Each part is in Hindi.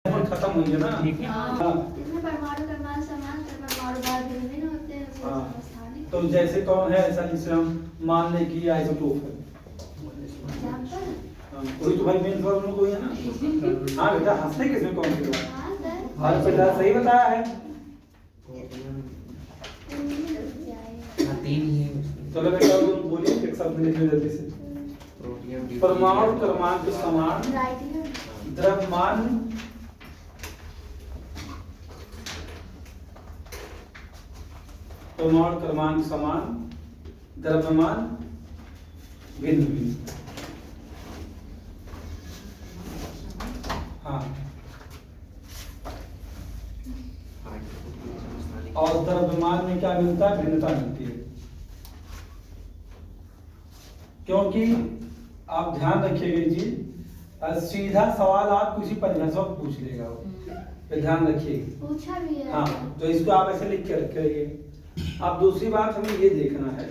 खत्म हुई है ना। हाँ। इसमें परमाणु परमाणु समान परमाणु बाद भिन्न होते हैं समस्थानिक। तो जैसे कौन है ऐसा जिसे हम मान लें कि आइसोटोप है। कोई तो भाई मेन प्रॉब्लम कोई है ना। हाँ बेटा हंसने किसमें कौन सी बात। हाँ बेटा सही बताया है। चलो बेटा बोलिए एक शब्द लिखिए जल्दी से। परमाणु क्रमांक समान द्रव्यमान परमाणु क्रमांक समान द्रव्यमान भिन्न भिन्न। हाँ और द्रव्यमान में क्या मिलता है, भिन्नता मिलती है। क्योंकि आप ध्यान रखिएगा जी, सीधा सवाल आप किसी परिभाषा को पूछ लेगा वो, तो ध्यान रखिएगा। पूछा भी है। हाँ तो इसको आप ऐसे लिख के रखिए। अब दूसरी बात हमें ये देखना है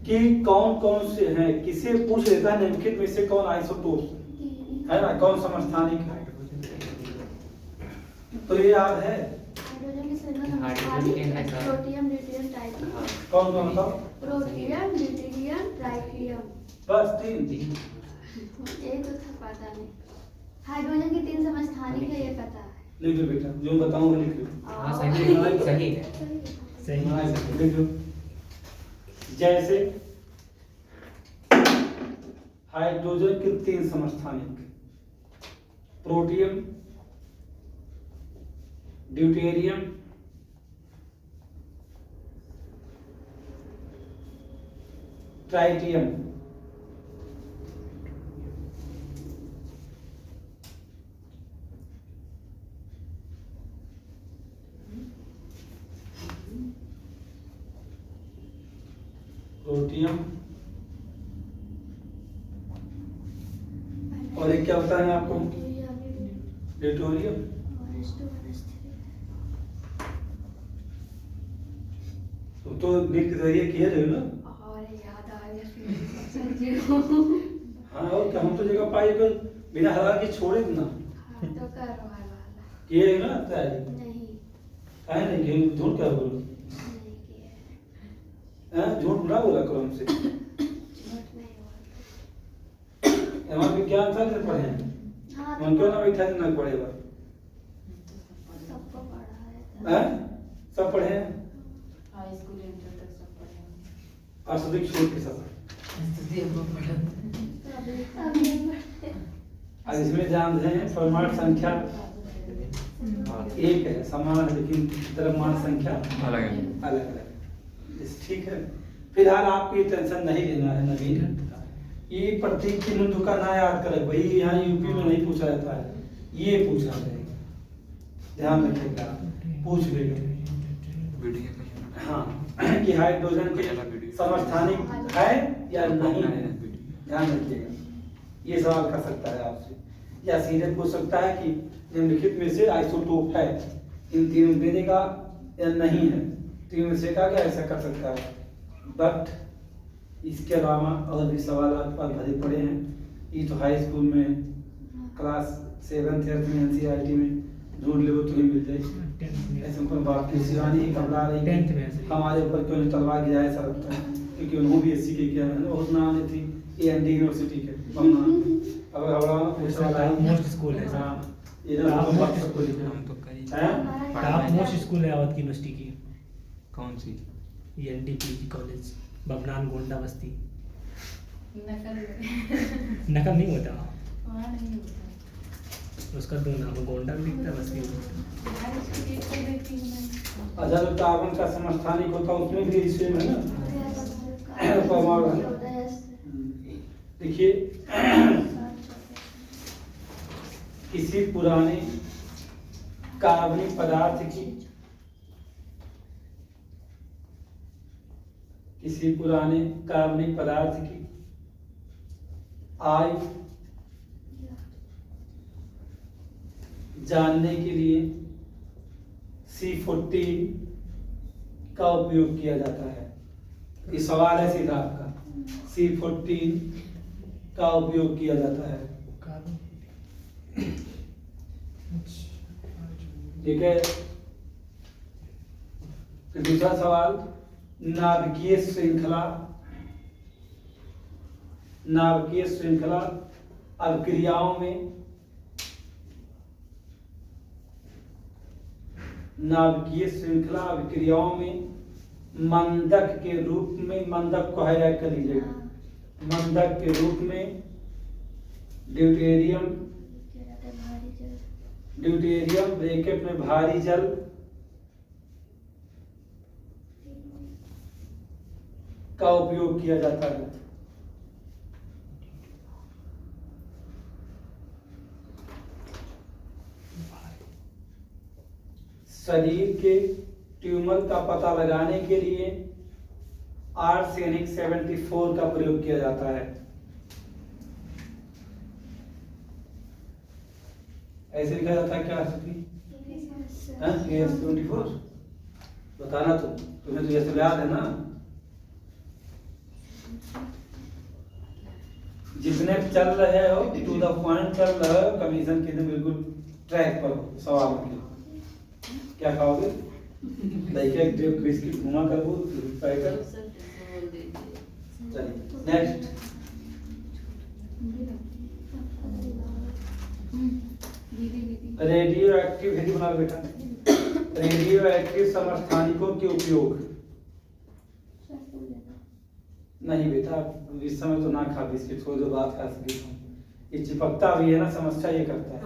कि कौन कौन से हैं, किसे पूछ लेता है निम्नलिखित में से कौन आइसोटोप है ना, कौन समस्थानिक है। तो ये याद है प्रोटियम ड्यूटेरियम ट्राइटियम। कौन कौन सा, प्रोटियम ड्यूटेरियम ट्राइटियम। बस तीन। ये तो था पता नहीं। हाइड्रोजन के 3 समस्थानिक है ये पता है। लिख लो बेटा जो बताऊंगा लिख लो। हाँ सही है सही लिख लो। जैसे हाइड्रोजन के 3 समस्थानिक, प्रोटियम ड्यूटेरियम ट्राइटियम। प्रोटियम और एक क्या होता है आपको, ड्यूटेरियम। तो लिख दे किया जाए ना। और याद आ गया। हाँ और क्या, हम तो जगह पाई कर बिना हरा के छोड़े ना। हाँ तो करो वाला। किए है ना तैयारी। नहीं काहे नहीं किए, झूठ क्या बोलो। नहीं किया है। झूठ ना बोला करो हमसे। झूठ नहीं बोलते। हमारे विज्ञान था पढ़े हैं। हाँ हम क्यों ना बैठा ना पढ़ेगा। सबको पढ़ा है। सब पढ़े हैं। हाई स्कूल इंटर तक सब पढ़े हैं। औषधिक शुल्क के साथ आज इसमें जान रहे हैं परमाणु संख्या एक है, समान है, लेकिन द्रव्यमान संख्या अलग है। ठीक है, फिलहाल आपको ये टेंशन नहीं लेना है नवीन। ये प्रतीक चिन्ह का ना याद करें भाई, यहाँ यूपी में नहीं पूछा जाता है, ये पूछा जाएगा, ध्यान रखिएगा, पूछ लेगा। हाँ कि हाइड्रोजन के समस्थानिक है या नहीं है, ध्यान रखिएगा। ये सवाल कर सकता है आपसे, या सीधे पूछ सकता है कि निम्नलिखित में से आइसोटोप है, इन तीनों में देगा या नहीं है, तीनों में से का क्या ऐसा कर सकता है। बट इसके अलावा और भी सवाल आपके पास भरे पड़े हैं। ये तो हाई स्कूल में क्लास 7th 8th में NCERT में ढूंढ ले तो ही मिल जाए। ऐसे कोई बात नहीं, सिरानी घबरा रही हमारे ऊपर क्यों तलवा गिरा है सर, क्योंकि उन्होंने भी SC के किया है, बहुत नाम थी AND यूनिवर्सिटी के अब घबराना पूछ रहा है। मोस्ट स्कूल है। हाँ ये जो हम बात सबको लिखे हम तो कई टॉप मोस्ट स्कूल है अवध की यूनिवर्सिटी की। कौन सी? NDPG कॉलेज बबनान गोंडा बस्ती। नकल नकल नहीं होता वहाँ नहीं होता। उसका 2 नाम है, गोंडा भी लिखता है बस्ती भी लिखता यार इसकी एक तो देखी मैं। अच्छा जो कार्बन का समस्थानिक होता है उसमें भी सेम है ना परमाणु है ना। देखिए किसी पुराने कार्बनिक पदार्थ की, किसी पुराने कार्बनिक पदार्थ की आयु जानने के लिए C14 का उपयोग किया जाता है। ये सवाल है सीधा आपका, C14 का उपयोग किया जाता है। ठीक है। फिर दूसरा सवाल, नाभिकीय श्रृंखला, नाभिकीय श्रृंखला अभिक्रियाओं में, नाभिकीय श्रृंखला अभिक्रियाओं में मंदक के रूप में, मंदक को हाईलाइट कर लीजिएगा, मंदक के रूप में ड्यूटेरियम, ड्यूटेरियम ब्रैकेट में भारी जल का उपयोग किया जाता है। शरीर के ट्यूमर का पता लगाने के लिए आर्सेनिक 74 का प्रयोग किया जाता है। ऐसे लिखा जाता है क्या AS24? बताना तुम्हें तो ये सब याद है ना। जितने चल रहे हो टू द पॉइंट चल रहे हो, कमीशन के बिल्कुल ट्रैक पर हो सवाल के। क्या खाओगे? देखिए जो बिस्किट घुमा कर वो पैकेट। चलिए नेक्स्ट, रेडियो एक्टिव, हेडी बना बेटा, रेडियो एक्टिव समस्थानिकों के उपयोग। नहीं बेटा इस समय तो ना खा बिस्किट, थोड़ी देर बाद खा सकते हो, ये चिपकता भी है ना, समस्या ये करता है।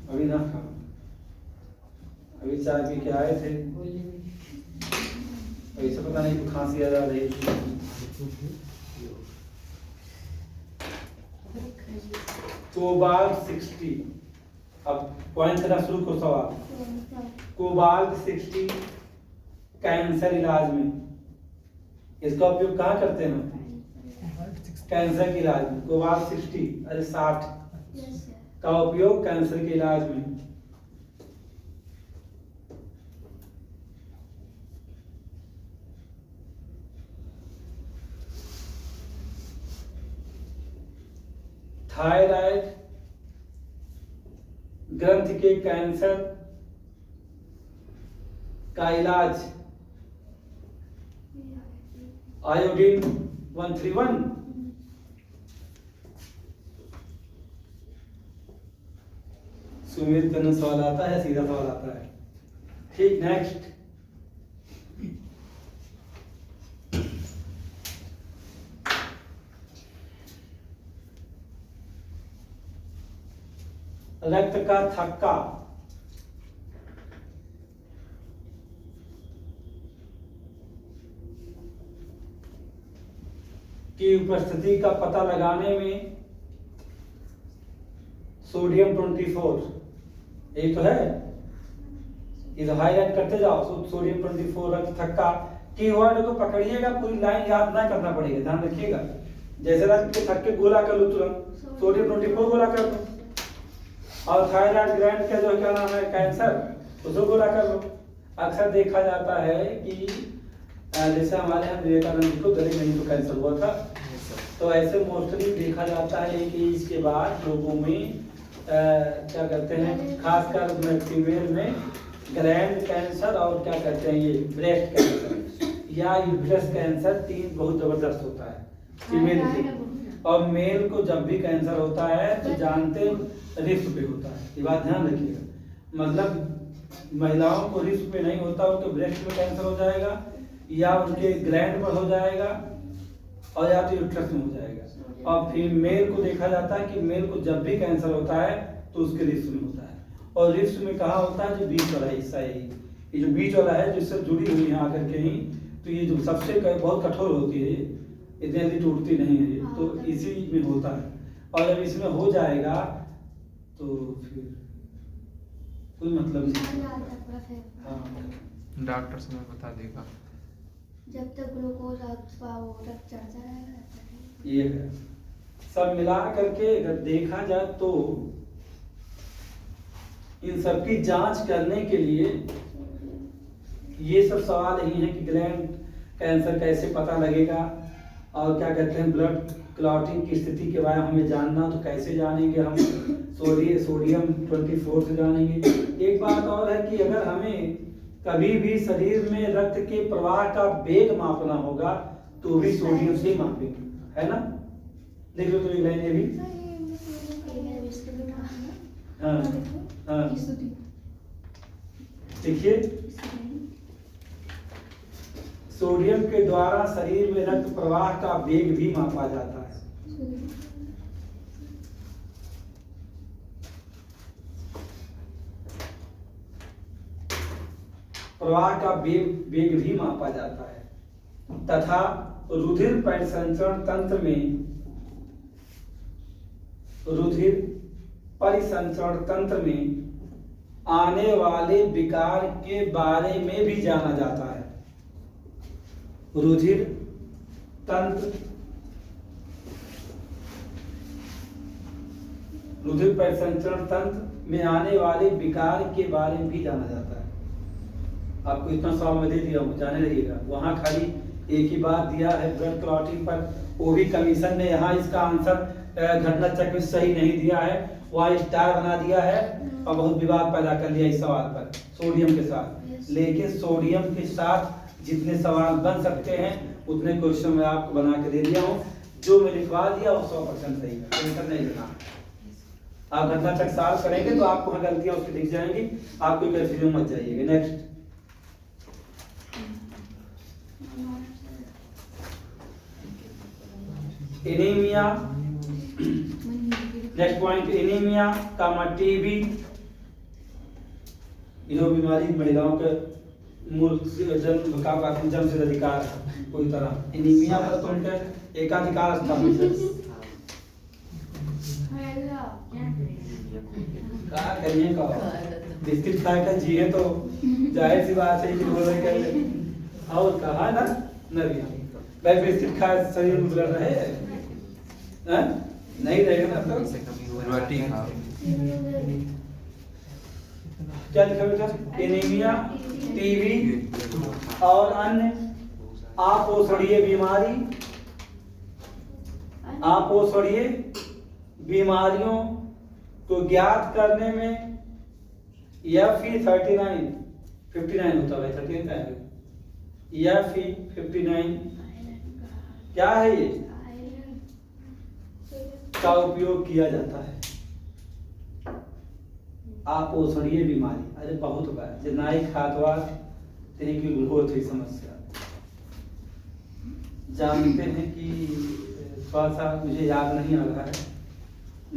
अभी ना खा, अभी चाय पी के आए थे, अभी से पता नहीं खांसी आ रही थी। कोबाल्ट 60, अब पॉइंट करना शुरू को सवाल। कोबाल्ट 60 कैंसर इलाज में, इसका उपयोग कहाँ करते हैं? कैंसर के इलाज में। कोबाल्ट 60 अरे 60 का उपयोग कैंसर के इलाज में। थायराइड ग्रंथि के कैंसर का इलाज आयोडीन 131। सुमित का सवाल आता है, सीधा सवाल आता है। ठीक, नेक्स्ट, रक्त का थक्का की उपस्थिति का पता लगाने में सोडियम 24, यही तो है, इधर हाईलाइट करते जाओ। सोडियम 24 रक्त थक्का, कीवर्ड को पकड़िएगा, पूरी लाइन याद ना करना पड़ेगा, ध्यान रखिएगा। जैसे रक्त के थक्के गोला कर लो तुरंत, सोडियम 24 गोला कर लो, और थायराइड ग्लैंड का जो क्या नाम है कैंसर, उसको गोला कर लो। अक्सर देखा जाता है कि जैसे हमारे यहाँ विवेकानंद जी को गले में तो कैंसर हुआ था, तो ऐसे मोस्टली देखा जाता है कि इसके बाद लोगों में क्या कहते हैं, खासकर फीमेल में ग्लैंड कैंसर और क्या कहते हैं ये ब्रेस्ट कैंसर या यूट्रस कैंसर, तीन बहुत जबरदस्त होता है फीमेल की। और मेल को जब भी कैंसर होता है तो जानते रिस्क पे होता है, ये बात ध्यान रखिएगा। मतलब महिलाओं को रिस्क पे नहीं होता, उनके ब्रेस्ट में कैंसर हो जाएगा या उनके ग्लैंड पर हो जाएगा और या तो यूट्रस में हो जाएगा। और फिर मेल को देखा जाता है कि मेल को जब भी कैंसर होता है तो उसके रिस्क में होता है। और रिस्क में कहाँ होता है? जो बीच वाला हिस्सा है, ये जो बीच वाला है जिससे जुड़ी हुई है आकर के ही, तो ये जो सबसे बहुत कठोर होती है, इतनी जल्दी टूटती नहीं है, तो इसी में होता है। और जब इसमें हो जाएगा तो फिर कोई मतलब नहीं। हाँ, डॉक्टर से मैं बता देगा। जब तक ग्लूकोज रक्त चढ़ता रहेगा। ये है सब मिला करके अगर देखा जाए तो इन सबकी जांच करने के लिए ये सब सवाल यही है कि ग्लैंड कैंसर कैसे पता लगेगा और क्या कहते हैं ब्लड क्लॉटिंग की स्थिति के बारे में हमें जानना, तो कैसे जानेंगे हम? सोडियम 24 से जानेंगे। एक बात और है कि अगर हमें कभी भी शरीर में रक्त के प्रवाह का वेग मापना होगा तो भी सोडियम से मापेंगे, है ना? देख लो तो एक लाइन ये भी। हाँ हाँ देखिए, सोडियम के द्वारा शरीर में रक्त प्रवाह का वेग भी मापा जाता है। प्रवाह का वेग भी मापा जाता है तथा रुधिर परिसंचरण तंत्र में आने वाले विकार के बारे में भी जाना जाता है। रुधिर परिसंचरण तंत्र में आने वाले विकार के बारे में भी जाना जाता है। आपको इतना सवाल मैं दे दिया हूँ, जाने रहिएगा। वहां खाली एक ही बात दिया है ब्लड क्लॉटिंग पर, वो भी कमीशन ने यहाँ इसका आंसर घटना चक्र में सही नहीं दिया है, वहाँ स्टार बना दिया है और बहुत विवाद पैदा कर लिया इस सवाल पर सोडियम के साथ। लेकिन सोडियम के साथ जितने सवाल बन सकते हैं उतने क्वेश्चन मैं आपको बना के दे दिया हूँ। जो मैं लिखवा दिया वो 100% सही है, टेंशन नहीं लेना। आप घटना चक्र सॉल्व करेंगे तो आपको गलतियां उसकी दिख जाएंगी, आपको कंफ्यूजन मत जाइएगा। Next anaemia, next point anaemia comma TB, यह बीमारी महिलाओं के मूल जन्म से अधिकार है कोई तरह। एनीमिया पर तो उनके एकाधिकार स्थापित है। क्या करिए का बिस्किट खाकर जिए तो जाहिर सी बात है कि बोले कर और कहा ना नरिया भाई बिस्किट खा शरीर में ब्लड रहे हैं? नहीं रहेगा ना। तो रोटी खाओ। क्या लिखा बेटा? एनीमिया, टीबी और अन्य अपोषणीय बीमारी, अपोषणीय बीमारियों को ज्ञात करने में FE 59 होता है। 39 का है FE 59 क्या है ये का उपयोग किया जाता है। अपोषणीय बीमारी, अरे बहुत बार जनाई खातवा तेरी की बहुत ही समस्या जानते हैं कि थोड़ा सा मुझे याद नहीं आ रहा है,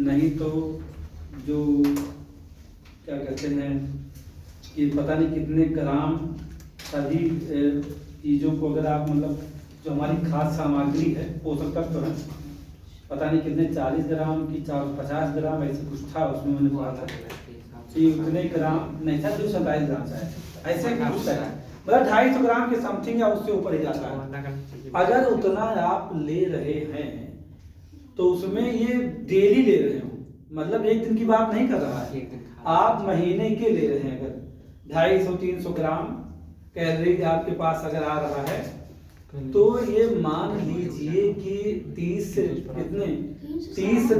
नहीं तो जो क्या कहते हैं कि पता नहीं कितने ग्राम सभी चीज़ों को अगर आप मतलब जो हमारी खाद्य सामग्री है पोषक तत्व है, पता नहीं कितने 40 ग्राम की 50 ग्राम ऐसे कुछ था उसमें मैंने पढ़ा था कि उतने ग्राम नहीं था, 227 ग्राम था ऐसे कुछ था, मतलब 250 ग्राम के समथिंग या उससे ऊपर ही जाता है। अगर उतना आप ले रहे हैं तो उसमें ये डेली ले रहे हो, मतलब एक दिन की बात नहीं कर रहा है, आप महीने के ले रहे हैं। अगर 250-300 ग्राम कैलोरी आपके पास अगर आ रहा है तो ये मान लीजिए कि 30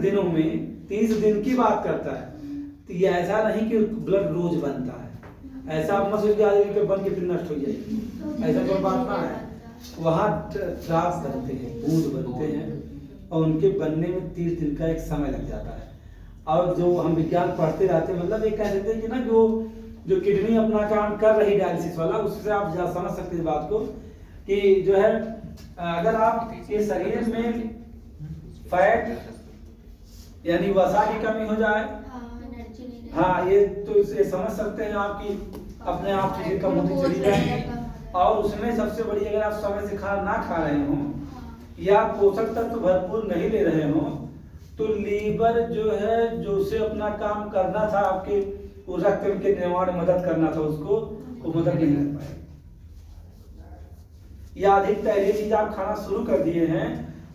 दिनों में 30 दिन की बात करता है। तो ये ऐसा नहीं कि ब्लड रोज बनता है, ऐसा आप मत सोचिए बन के फिर नष्ट हो जाएगी, ऐसा कोई बात ना है। वहाँ ड्राफ्ट बनते हैं, बूंद बनते हैं और उनके बनने में 30 दिन का एक समय लग जाता है। और जो हम विज्ञान पढ़ते रहते हैं, मतलब एक कह देते हैं कि ना जो किडनी अपना काम कर रही डायलिसिस वाला, उससे आप समझ सकते हैं बात को कि जो है अगर आप के शरीर में फैट यानी वसा की कमी हो जाए, हाँ ये तो इसे समझ सकते हैं आपकी अपने आप चीजें कम होती चली जाएंगी। और उसमें सबसे बड़ी अगर आप समय से खाना ना खा रहे हो या पोषक तत्व भरपूर नहीं ले रहे हो तो लीवर जो है जो उसे अपना काम करना था आपके रक्त के निर्माण में मदद करना था उसको वो मदद नहीं कर पाएगा। या अधिक पहले चीज आप खाना शुरू कर दिए हैं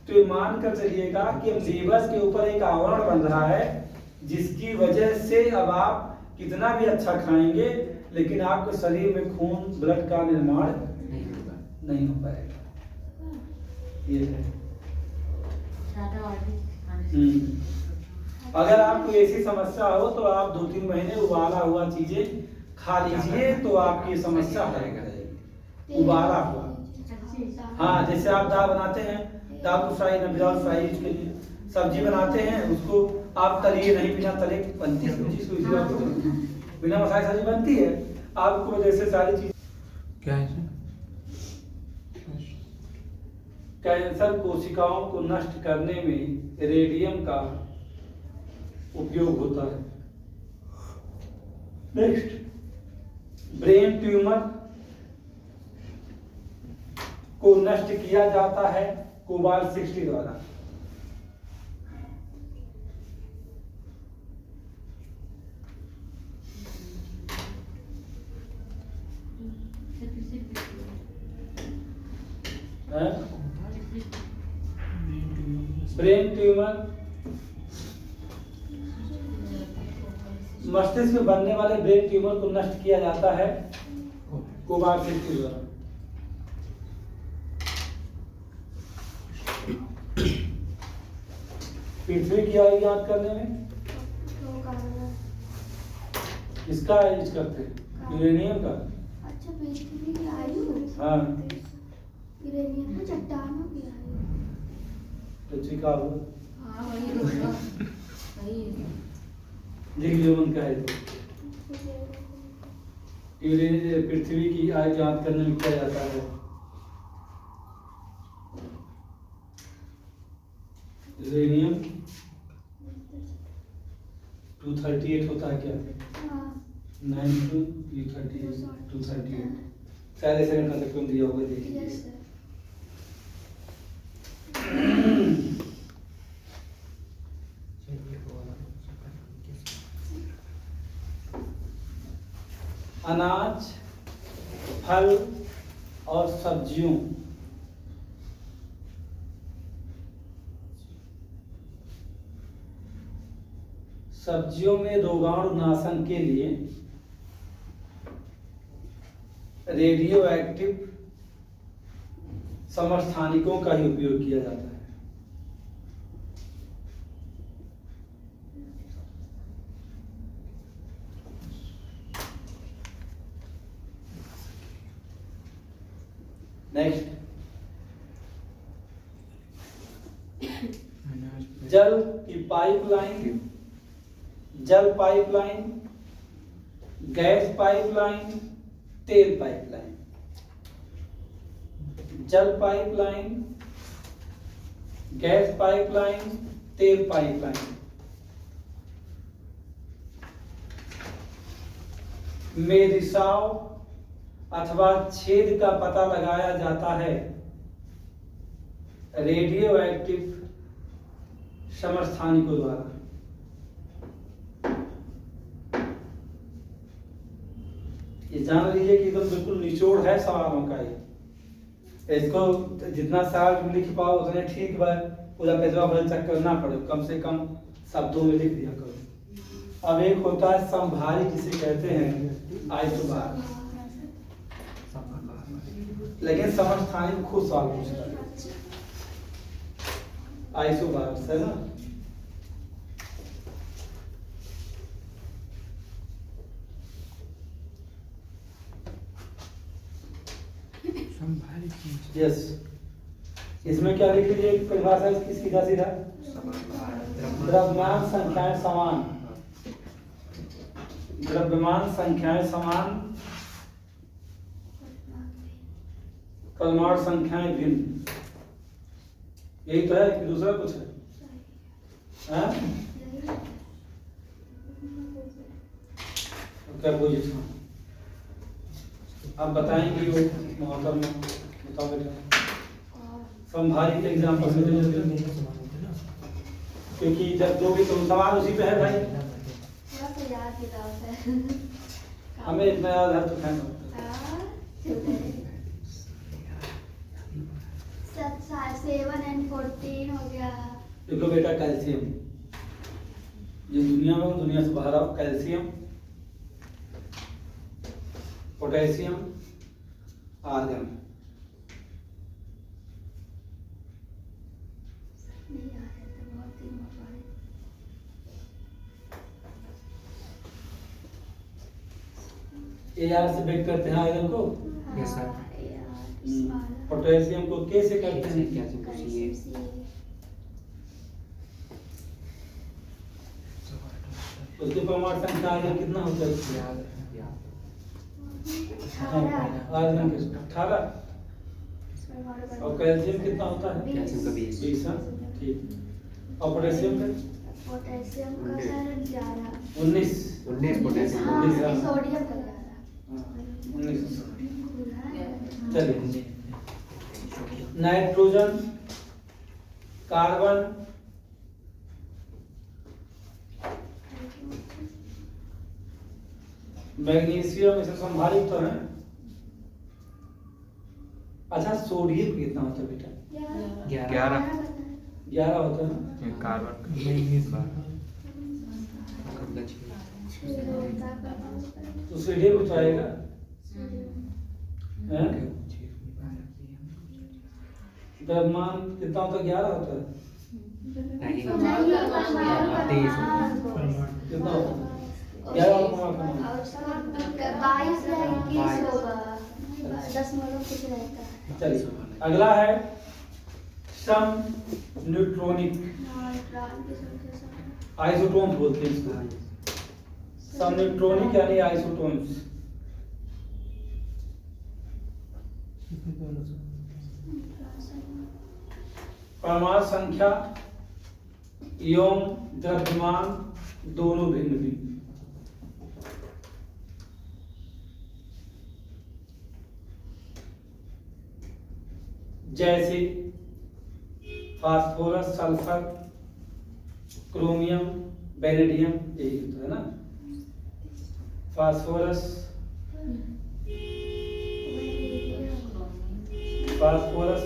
तो ये मान कर चलिएगा कि लीवर के ऊपर एक आवरण बन रहा है जिसकी वजह से अब आप कितना भी अच्छा खाएंगे लेकिन आपके शरीर में खून ब्लड का निर्माण नहीं हो पाएगा। ये है अगर आपको ऐसी समस्या हो तो आप 2-3 महीने उबाला हुआ चीजें खा लीजिए तो आपकी समस्या हल हो जाएगी। उबाला हुआ, हाँ, जैसे आप दाल बनाते हैं, दाल को फ्राई ना विदाउट फ्राई के लिए सब्जी बनाते हैं, उसको आप तलिए नहीं, बिना तले बनती सब्जी, बिना मसाले सब्जी बनती है। आपको जैसे सारी चीज क्या है सर? कैंसर कोशिकाओं को नष्ट करने में रेडियम का उपयोग होता है। नेक्स्ट, ब्रेन ट्यूमर को नष्ट किया जाता है कोबाल्ट 60 द्वारा। ब्रेन ट्यूमर, मस्तिष्क में बनने वाले ब्रेन ट्यूमर को नष्ट किया जाता है कोबाल्ट 60 द्वारा। पृथ्वी की आयु याद करने में इसका यूज करते हैं, यूरेनियम का। अच्छा, पृथ्वी की आयु, हाँ, यूरेनियम तो चट्टानों की आयु। पृथ्वी का आयु हाँ वही होगा, वही है। जीवन का है तो पृथ्वी की आयु याद करने में क्या जाता है? यूरेनियम 238 होता है क्या? 92 238 शायद ऐसे का तक दिया होगा, देखिए। अनाज, फल और सब्जियों में रोगाणुनाशन के लिए रेडियो एक्टिव समस्थानिकों का ही उपयोग किया जाता है। नेक्स्ट, जल की पाइपलाइन, जल पाइपलाइन, गैस पाइपलाइन, तेल पाइपलाइन। जल पाइपलाइन, गैस पाइपलाइन, तेल पाइपलाइन में रिसाव अथवा छेद का पता लगाया जाता है रेडियो एक्टिव समस्थानिकों द्वारा। ये जान लीजिए कि एकदम बिल्कुल निचोड़ है सवालों का। ये इसको जितना सवाल लिख पाओ उतने ठीक बा, पूरा पेजवा भर चेक करना पड़े, कम से कम शब्दों में लिख दिया करो। अब एक होता है संभारी, जिसे कहते हैं आइसोबार, लेकिन समस्थानिक खुद सवाल पूछता है आइसोबार से ना। यस, इसमें क्या लिख लीजिए परिभाषा इसकी, सीधा सीधा द्रव्यमान संख्याएं समान, द्रव्यमान संख्याएं समान, परमाणु संख्याएं भिन्न। यही तो है कि दूसरा कुछ है? क्या पोजीशन आप बताएंगे वो मोहतरमा, बताओ बेटा। संभारी के एग्जाम्पल में, क्योंकि जब दो भी तो सवाल उसी पे है भाई, थोड़ा सा याद किताब है। हमें इतना याद है तो फैन 7 and 14 हो गया। देखो बेटा, कैल्शियम जो दुनिया में, दुनिया से बाहर आओ, कैल्शियम, पोटेशियम, आर्गन। नहीं याद। AR से ब्रेक करते हैं आयरन को, Yes, sir. पोटेशियम को K से करते हैं। कैल्शियम को CA, उसके परमाणु संख्या आयरन कितना होता है? आयरन के 18 और कैल्शियम कितना होता है? कैल्शियम का 20, 20। हाँ, ठीक। और पोटेशियम का पोटेशियम का सर 11। 19। 19 पोटेशियम, हाँ, 19। सोडियम का 11। 19। चलिए, नाइट्रोजन, कार्बन, मैग्नीशियम, इसे संभावित तो है। अच्छा, सोडियम कितना होता है बेटा? 11 11 होता है। ये कार्बन का तो सोडियम तो आएगा हैं? द्रव्यमान कितना होता है? 11 होता है। नहीं, कितना होता है? 11 होगा। 22 या 21 होगा, 10 मोलों कुछ रहता है। चलिए, अगला है सम न्यूट्रॉनिक हाँ, इलेक्ट्रॉन की संख्या समान। आइसोटोन्स बोलते हैं इसको। सम न्यूट्रॉनिक यानी आइसोटोन्स। परमाणु संख्या एवं द्रव्यमान दोनों भिन्न भिन्न। जैसे फास्फोरस, सल्फर, क्रोमियम, वेनेडियम, यही होता है ना। Phosphorus,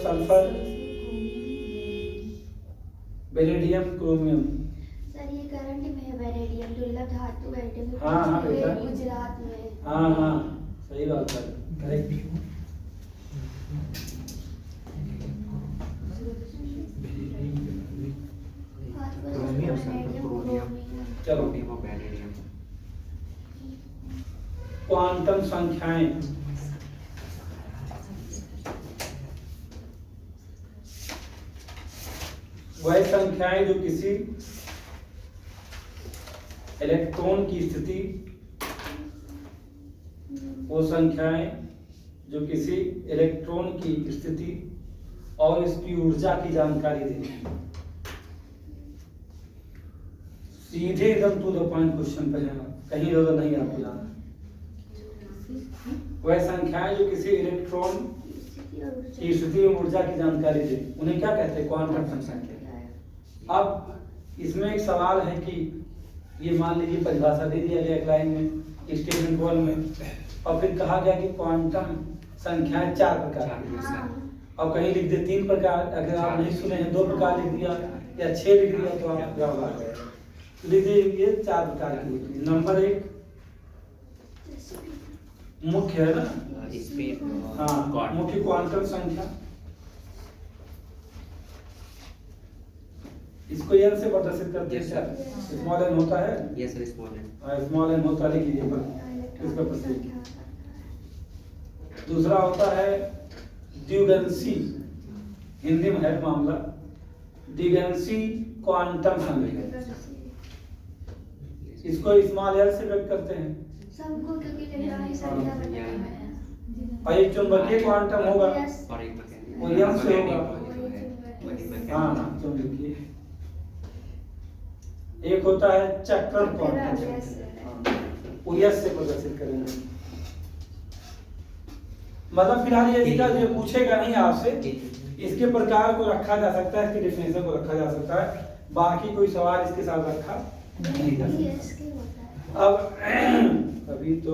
sulphur, vanadium, chromium. Sir ये करंट में है वेनेडियम, दुर्लभ धातु वेनेडियम। हाँ, हाँ, बेटा। गुजरात में। हाँ हाँ, सही बात है, करेक्ट। क्रोमियम, सल्फर, क्रोमियम, चलो, वो वेनेडियम। क्वांटम संख्याएं। वह संख्याएं जो किसी इलेक्ट्रॉन की स्थिति, वो संख्याएं जो किसी इलेक्ट्रॉन की स्थिति और इसकी ऊर्जा की जानकारी देती हैं। सीधे एकदम टू द पॉइंट क्वेश्चन पे है, कहीं इधर नहीं आपको जाना। वह संख्याएं जो किसी इलेक्ट्रॉन की स्थिति और ऊर्जा की जानकारी दे, उन्हें क्या कहते हैं? क्वांटम संख्या। अब इसमें एक सवाल है कि ये मान लीजिए परिभाषा दे दिया गया एक लाइन में, स्टेटमेंट 1 में, और फिर कहा गया कि क्वांटम संख्याएं 4 प्रकार की हैं। अब कहीं लिख दे 3 प्रकार, अगर आप नहीं सुने हैं 2 प्रकार लिख दिया या 6 लिख दिया तो आप जवाब आ गए। लिख दीजिए 4 प्रकार की होती है। नंबर 1 मुख्य है ना, स्पीड, हाँ, मुख्य क्वांटम संख्या। इसको n से प्रदर्शित करते हैं। क्या स्मॉल n होता है? Yes sir, small N. Small n होता है, लिख लीजिए पर इसका प्रतीक। दूसरा होता है द्विगंशी, हिंदी में है मामला, द्विगंशी क्वांटम संख्या। इसको स्मॉल l से व्यक्त करते हैं। सबको क्योंकि इलेक्ट्रॉनिक संख्या बनाना है। और एक चुंबकीय क्वांटम होगा, और एक वो m से होगा। हाँ हाँ, चुंबकीय। एक होता है चक्रण क्वांटम संख्या, वो s से प्रदर्शित करेंगे। मतलब फिलहाल ये इसका जो पूछेगा नहीं आपसे, इसके प्रकार को रखा जा सकता है, इसके डेफिनेशन को रखा जा सकता है, बाकी कोई सवाल इसके साथ रखा नहीं जा सकता। अब अभी तो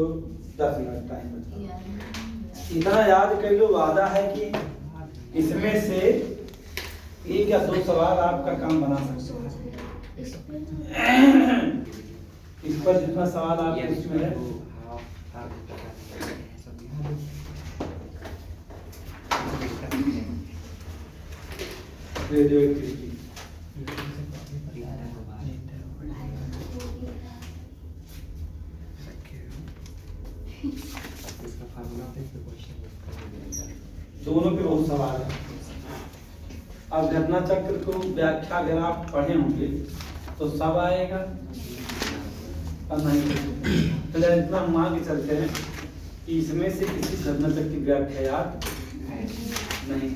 10 मिनट टाइम बचा, इतना याद कर लो। वादा है कि इसमें से 1 या 2 सवाल आपका काम बना सकते हैं। इस पर जितना सवाल आप इसमें है, रेडियो एक्टिविटी दोनों पे बहुत सवाल है। अब घटना चक्र को व्याख्या अगर आप पढ़े होंगे तो सब आएगा और नहीं तो इतना हम मान के चलते हैं कि इसमें से किसी घटना चक्र की व्याख्या याद नहीं।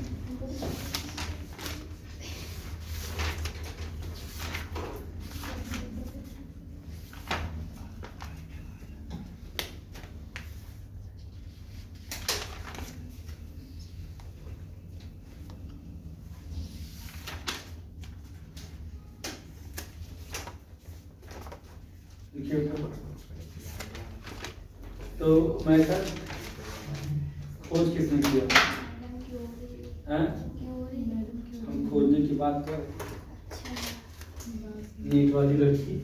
तो मैं सर खोज किसने किया? हैं? हम खोजने की बात कर नीट वाली लड़की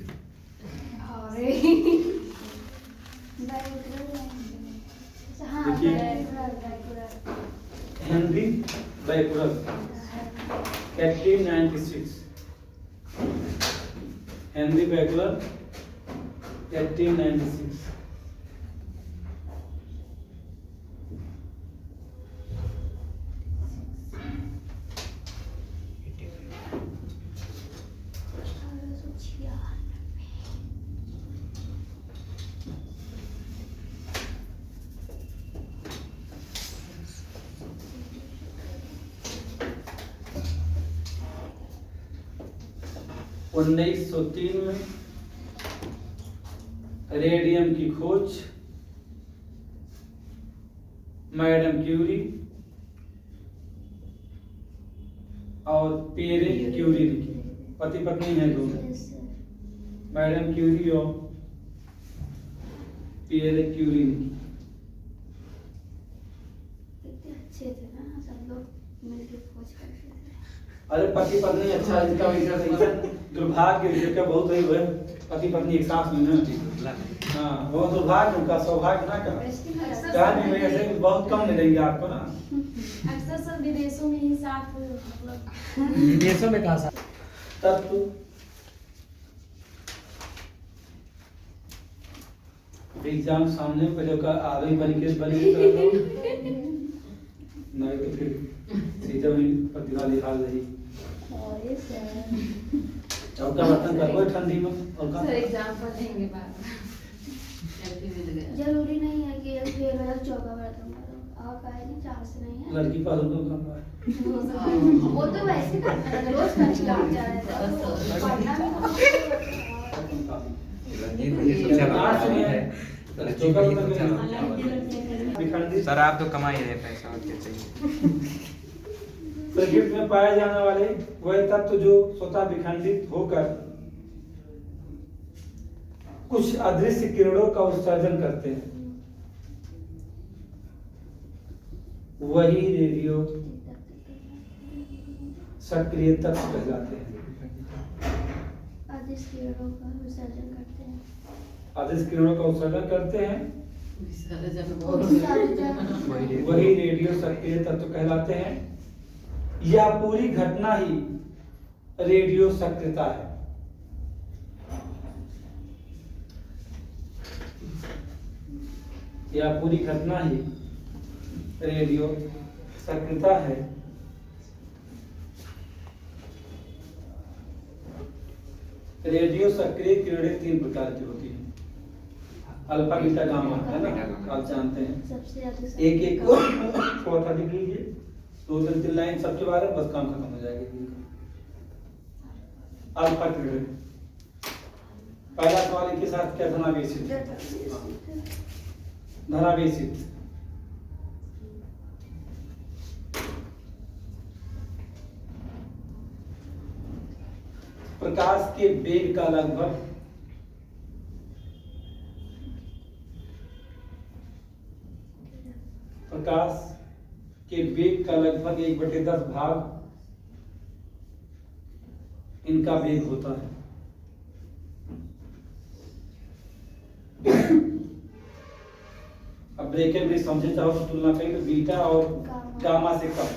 हेनरी बैकुलर 1896 हेनरी बैकुलर 1896 1903 में रेडियम की खोज मैडम क्यूरी और पियरे क्यूरी ने की। पति पत्नी है दोनों, मैडम क्यूरी और पियरे क्यूरी ने की। अच्छे थे ना, सब लोग मिलकर खोज करते थे। अरे पति पत्नी अच्छा इसका वैसा दुर्भाग्य जिसका बहुत ही हुए पति पत्नी एक साथ में ना। हाँ बहुत दुर्भाग्य उनका, सौभाग्य ना कहा कहानी में ऐसे बहुत कम मिलेंगे आपको ना। अक्सर सब विदेशों में ही साथ मतलब विदेशों में कहा साथ तब तो एग्जाम सामने पहले का आगे बन के नहीं तो फिर सीधा भी प्रतिभा लिहाज रही। चौका बर्तन कर ठंडी में और सर एग्जांपल देंगे बाद जरूरी नहीं है कि एक फेर वाला चौका बर्तन करो, आप आए नहीं चाह से नहीं है। लड़की पास तो कम वो तो वैसे करता है, रोज करके लौट जा रहा है, पढ़ना भी सर आप तो कमा ही रहे पैसा और क्या चाहिए। प्रकृति में पाए जाने वाले वह तत्व जो स्वतः विखंडित होकर कुछ अदृश्य किरणों का उत्सर्जन करते हैं वही रेडियो सक्रिय तत्व कहलाते हैं। अदृश्य किरणों का विसर्जन करते हैं। अदृश्य किरणों का उत्सर्जन करते हैं उत्सर्जन वही रेडियो सक्रिय तत्व कहलाते हैं। यह पूरी घटना ही रेडियो सक्रियता है। यह पूरी घटना ही रेडियो सक्रियता है। रेडियो सक्रिय किरणें 3 प्रकार की होती हैं, अल्फा बीटा गामा, है ना, आप जानते हैं। सबसे ज्यादा एक एक चौथा लिख लीजिए, 2-3 लाइन सबके बारे में, बस काम खत्म हो जाएगा। अल्फा किरणें, पहला सवाल के साथ क्या धनावेशित? धनावेशित प्रकाश के वेग का लगभग प्रकाश के वेग का लगभग 1/10 भाग इनका वेग होता है। अब ब्रेकेट भी समझे चाहो तो तुलना करें तो बीटा और गामा से कम,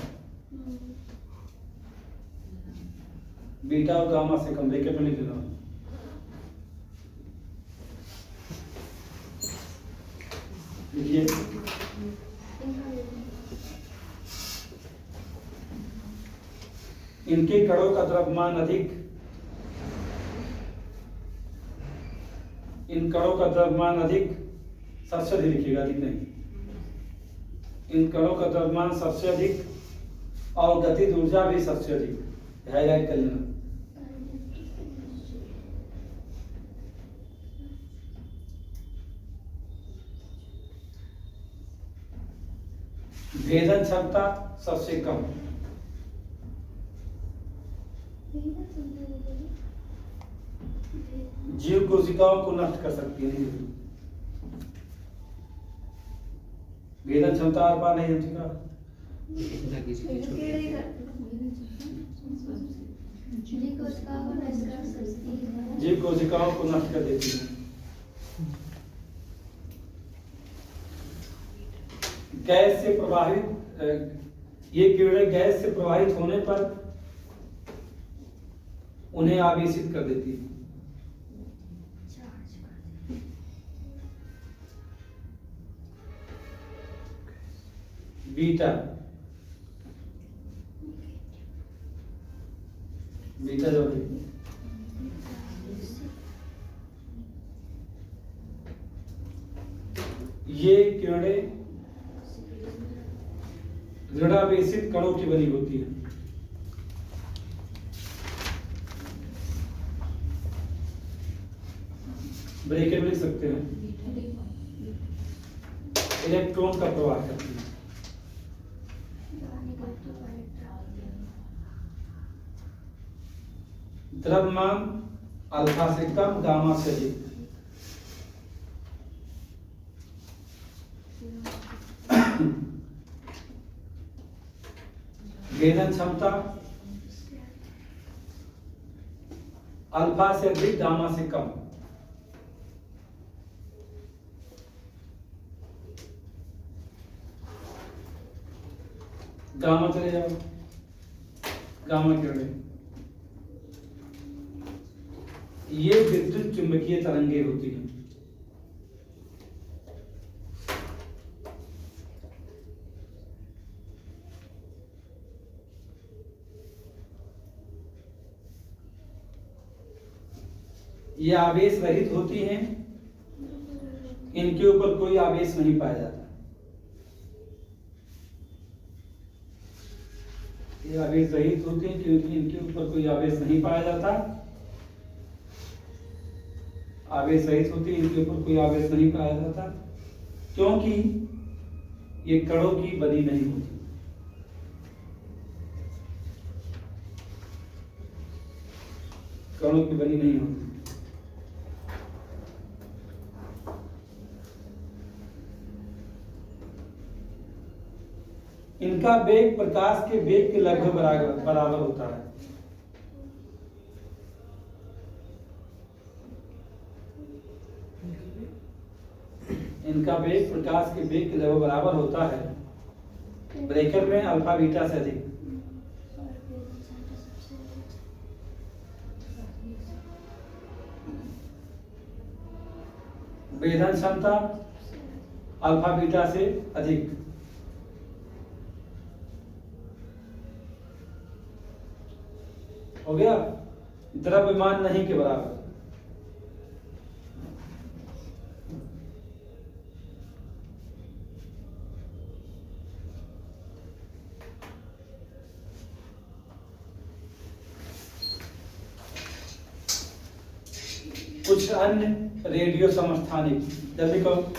बीटा और गामा से कम, ब्रेकेट में लिख देना। देखिए इनके कणों का द्रव्यमान अधिक, इन कणों का द्रव्यमान अधिक, सबसे अधिक लिखिएगा, अधिक नहीं, इन कणों का द्रव्यमान सबसे अधिक और गतिज ऊर्जा भी सबसे अधिक, हाईलाइट कर लेना। भेदन क्षमता सबसे कम, जीव कोशिकाओं को नष्ट कर सकती है। भेदन क्षमता आर पार नहीं है, जीव कोशिकाओं को नष्ट कर देती है। गैस से प्रभावित, ये किरणें गैस से प्रभावित होने पर उन्हें आवेशित कर देती है। बीटा, बीटा जो है ये किरणें ऋणावेशित कणों की बनी होती है। ब्रैकेट में लिख सकते हैं, इलेक्ट्रॉन का प्रवाह करती है। द्रव्यमान अल्फा से कम, गामा से अधिक। भेदन क्षमता अल्फा से अधिक, गामा से कम। गामा चले जाओ, गामा किरणें ये विद्युत चुंबकीय तरंगे होती हैं। ये आवेश रहित होती हैं, इनके ऊपर कोई आवेश नहीं पाया जाता। ये आवेश रहित होती हैं क्योंकि इनके ऊपर कोई आवेश नहीं पाया जाता। आवेश रहित होती है, इनके ऊपर कोई आवेश नहीं पाया जाता क्योंकि ये कणों की बनी नहीं होती। कणों की बनी नहीं होती। इनका वेग प्रकाश के वेग के लगभग बराबर होता है। इनका वेग प्रकाश के वेग के लगभग बराबर होता है। ब्रैकेट में अल्फा बीटा से अधिक। भेदन क्षमता अल्फा बीटा से अधिक। हो गया। द्रव्यमान नहीं के बराबर। कुछ अन्य रेडियो समस्थानिक, जल्दी कहो।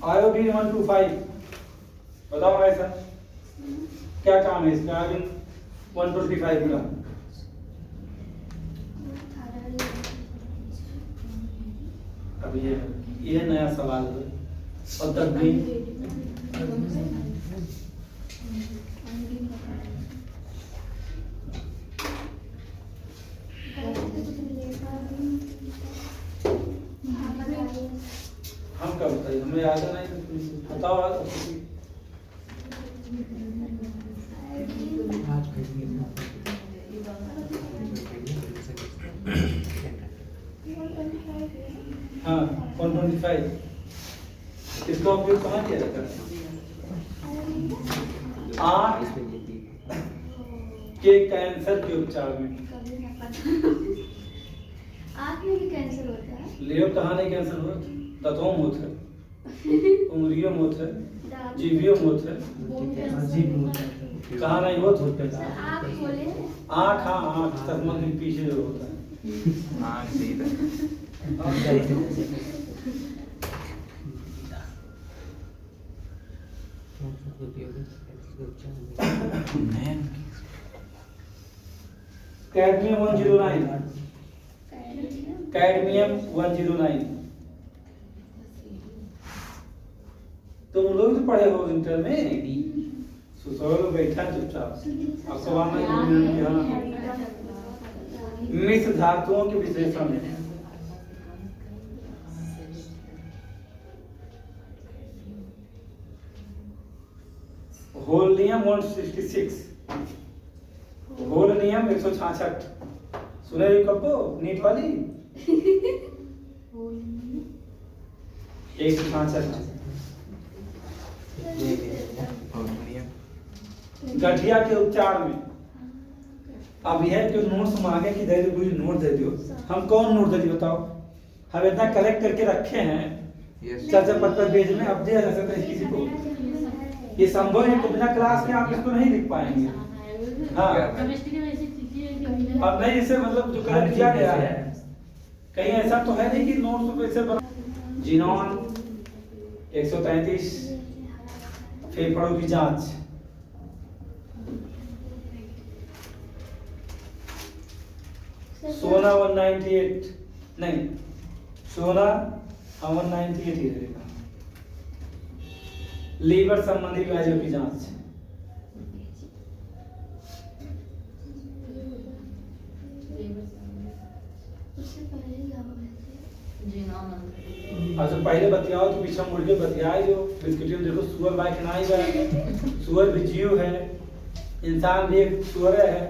आयोडीन 125 बताओ ऐसा क्या काम है इसका? आयोडीन 125 का अब ये नया सवाल है। और तक भी हम क्या बताइए, हमें याद नहीं। बताओ हाँ 125 इसका उपयोग कहाँ किया जाता है? आँख के कैंसर के उपचार में। कभी ना पता। आँख में भी कैंसर होता है? लियो कहाँ नहीं कैंसर होता? दांतों में होता है, उंगलियों में होता है, जीभियों में होता है, कहाँ नहीं होता? आँख खोले आँख, हाँ आँख चश्मा के पीछे जो होता है। हाँ सीधा कैडमियम 109, कैडमियम 109। तुम लोग तो पढ़े हो इंटर में, सुसौल बैठा चुपचाप, आपको आना है यहाँ मिश्र धातुओं के विश्लेषण में। होलनियम 166, होलनियम 166, सुने हो कब नीट वाली 166। गठिया के उपचार में। अब यह जो नोट्स मांगे कि दे दो, कोई नोट दे दो, हम कौन नोट दे दियो बताओ? हम इतना कलेक्ट करके रखे हैं चर्चा पत्र पर पेज में, अब दिया जा सकता है किसी को? ये संभव है कि बिना क्लास के आप इसको नहीं लिख पाएंगे। हाँ अब नहीं, इसे मतलब जो कलेक्ट किया गया है कहीं ऐसा तो है नहीं कि नोट्स पे से जीनोम 133, फेफड़ों की जांच, सोना 198, नहीं सोना 198 ही रहेगा। लीवर संबंधी बीमारियों की जांच, अच्छा पहले बतियाओ तो पीछे मुड़ के बतियाए जो बिस्किटियों में देखो सुअर बाइक नहीं है, सुअर भी जीव है, इंसान भी एक सुअर है,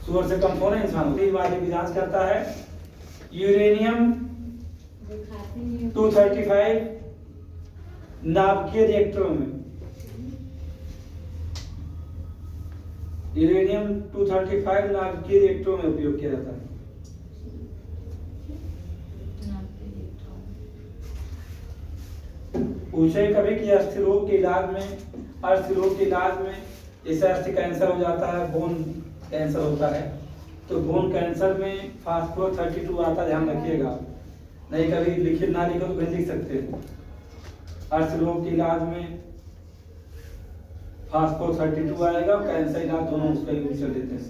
सुअर से कम कौन है इंसान? बीमारी की जांच करता है। यूरेनियम 235 नाभिकीय रिएक्टरों में, यूरेनियम 235 नाभिकीय रिएक्टरों में उपयोग किया जाता है। पूछे कभी कि अस्थि रोग के इलाज में, अस्थि रोग के इलाज में जैसे अस्थि कैंसर हो जाता है, बोन कैंसर होता है, तो बोन कैंसर में फास्फोर 32 आता है, ध्यान रखिएगा। नहीं कभी लिखित ना लिखो तो कहीं लिख सकते हैं। अस्थि रोग के इलाज में फास्फोर 32 आएगा, कैंसर इलाज दोनों उसका यूज कर देते हैं।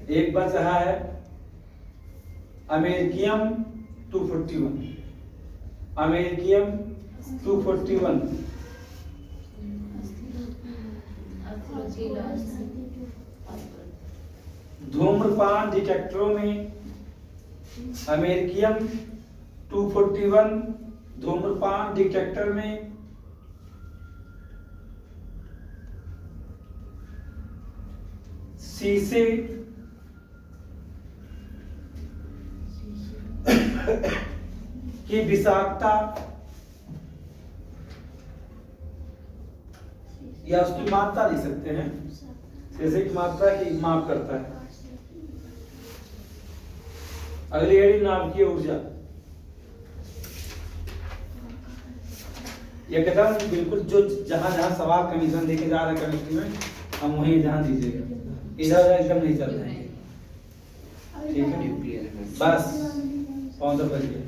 एक बच रहा है अमेरिकियम 241, अमेरिकियम 241 धूम्रपान डिटेक्टरों में, अमेरिकियम 241 धूम्रपान डिटेक्टर में शीशे की विषाक्तता या उसकी मात्रा लिख सकते हैं, शीशे की मात्रा की माप करता है। अगली है नाभिकीय ऊर्जा, एकदम बिल्कुल जो जहां जहां सवाल कमीशन लेके जा रहा है केमिस्ट्री में, हम वहीं ध्यान दीजिएगा, इधर उधर एकदम नहीं चल रहा है, ठीक है? बस 5 बज गए।